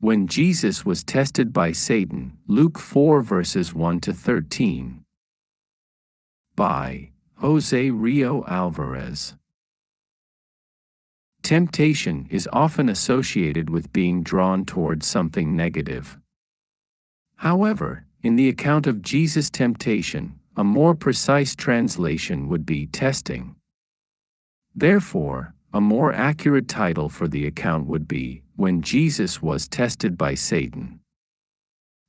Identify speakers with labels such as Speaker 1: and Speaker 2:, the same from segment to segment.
Speaker 1: When Jesus was tested by Satan, Luke 4 verses 1 to 13. By Jose Rio Alvarez. Temptation is often associated with being drawn towards something negative. However, in the account of Jesus' temptation, a more precise translation would be testing. Therefore, a more accurate title for the account would be, When Jesus was Tested by Satan.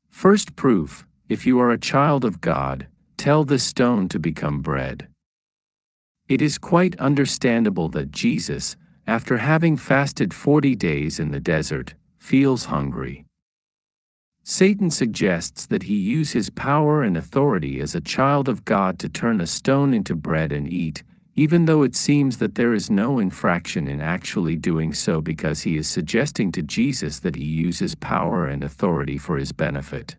Speaker 1: First proof: if you are a child of God, tell this stone to become bread. It is quite understandable that Jesus, after having fasted 40 days in the desert, feels hungry. Satan suggests that he use his power and authority as a child of God to turn a stone into bread and eat, even though it seems that there is no infraction in actually doing so, because he is suggesting to Jesus that he uses power and authority for his benefit.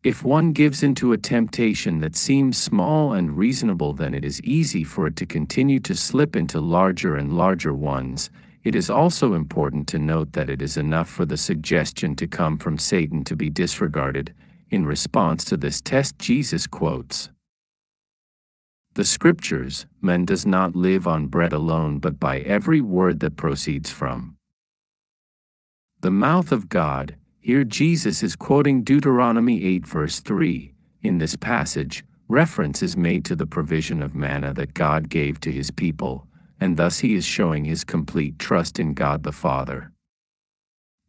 Speaker 1: If one gives into a temptation that seems small and reasonable, then it is easy for it to continue to slip into larger and larger ones. It is also important to note that it is enough for the suggestion to come from Satan to be disregarded. In response to this test, Jesus quotes the scriptures, "Man does not live on bread alone, but by every word that proceeds from the mouth of God." Here Jesus is quoting Deuteronomy 8 verse 3. In this passage, reference is made to the provision of manna that God gave to his people, and thus he is showing his complete trust in God the Father.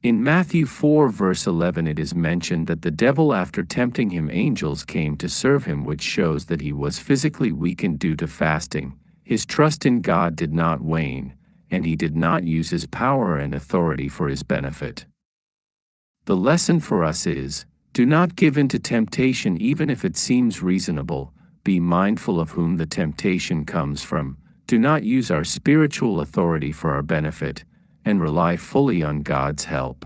Speaker 1: In Matthew 4 verse 11 it is mentioned that the devil, after tempting him, angels came to serve him, which shows that he was physically weakened due to fasting. His trust in God did not wane, and he did not use his power and authority for his benefit. The lesson for us is, do not give in to temptation even if it seems reasonable. Be mindful of whom the temptation comes from. Do not use our spiritual authority for our benefit, and rely fully on God's help.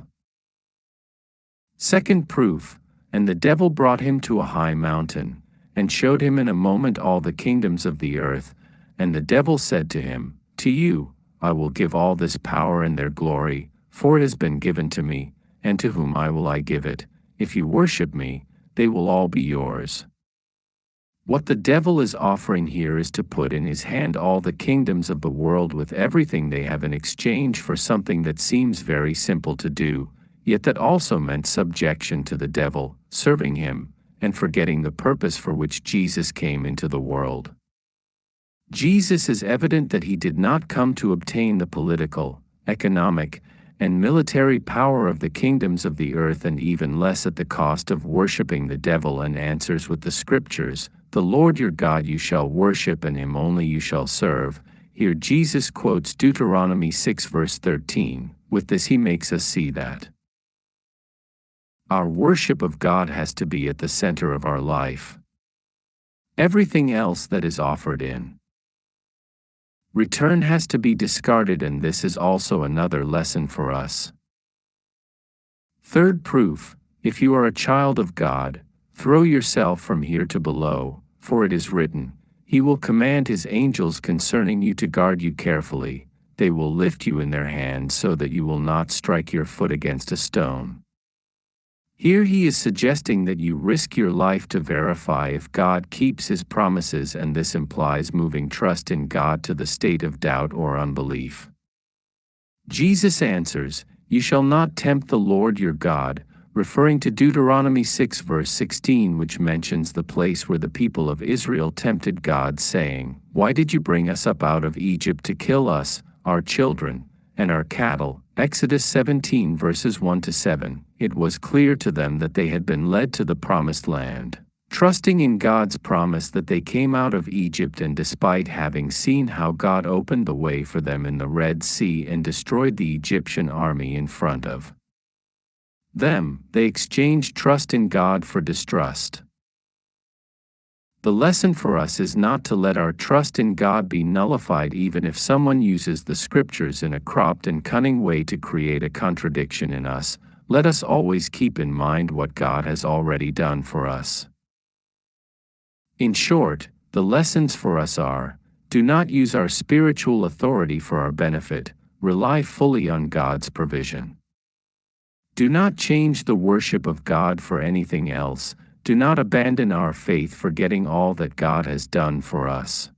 Speaker 1: Second proof: and the devil brought him to a high mountain, and showed him in a moment all the kingdoms of the earth. And the devil said to him, To you I will give all this power and their glory, for it has been given to me, and to whom will I give it? If you worship me, they will all be yours. What the devil is offering here is to put in his hand all the kingdoms of the world with everything they have in exchange for something that seems very simple to do, yet that also meant subjection to the devil, serving him, and forgetting the purpose for which Jesus came into the world. Jesus is evident that he did not come to obtain the political, economic, and military power of the kingdoms of the earth, and even less at the cost of worshiping the devil, and answers with the scriptures, "The Lord your God you shall worship, and him only you shall serve." Here Jesus quotes Deuteronomy 6 verse 13. With this he makes us see that our worship of God has to be at the center of our life. Everything else that is offered in return has to be discarded, and this is also another lesson for us. Third proof: if you are a child of God, throw yourself from here to below, for it is written, He will command His angels concerning you to guard you carefully. They will lift you in their hands so that you will not strike your foot against a stone. Here he is suggesting that you risk your life to verify if God keeps his promises, and this implies moving trust in God to the state of doubt or unbelief. Jesus answers, "You shall not tempt the Lord your God," referring to Deuteronomy 6 verse 16, which mentions the place where the people of Israel tempted God, saying, "Why did you bring us up out of Egypt to kill us, our children, and our cattle?" Exodus 17 verses 1 to 7. It was clear to them that they had been led to the promised land, trusting in God's promise that they came out of Egypt, and despite having seen how God opened the way for them in the Red Sea and destroyed the Egyptian army in front of them, they exchanged trust in God for distrust. The lesson for us is not to let our trust in God be nullified even if someone uses the scriptures in a cropped and cunning way to create a contradiction in us. Let us always keep in mind what God has already done for us. In short, the lessons for us are: do not use our spiritual authority for our benefit, rely fully on God's provision. Do not change the worship of God for anything else. Do not abandon our faith forgetting all that God has done for us.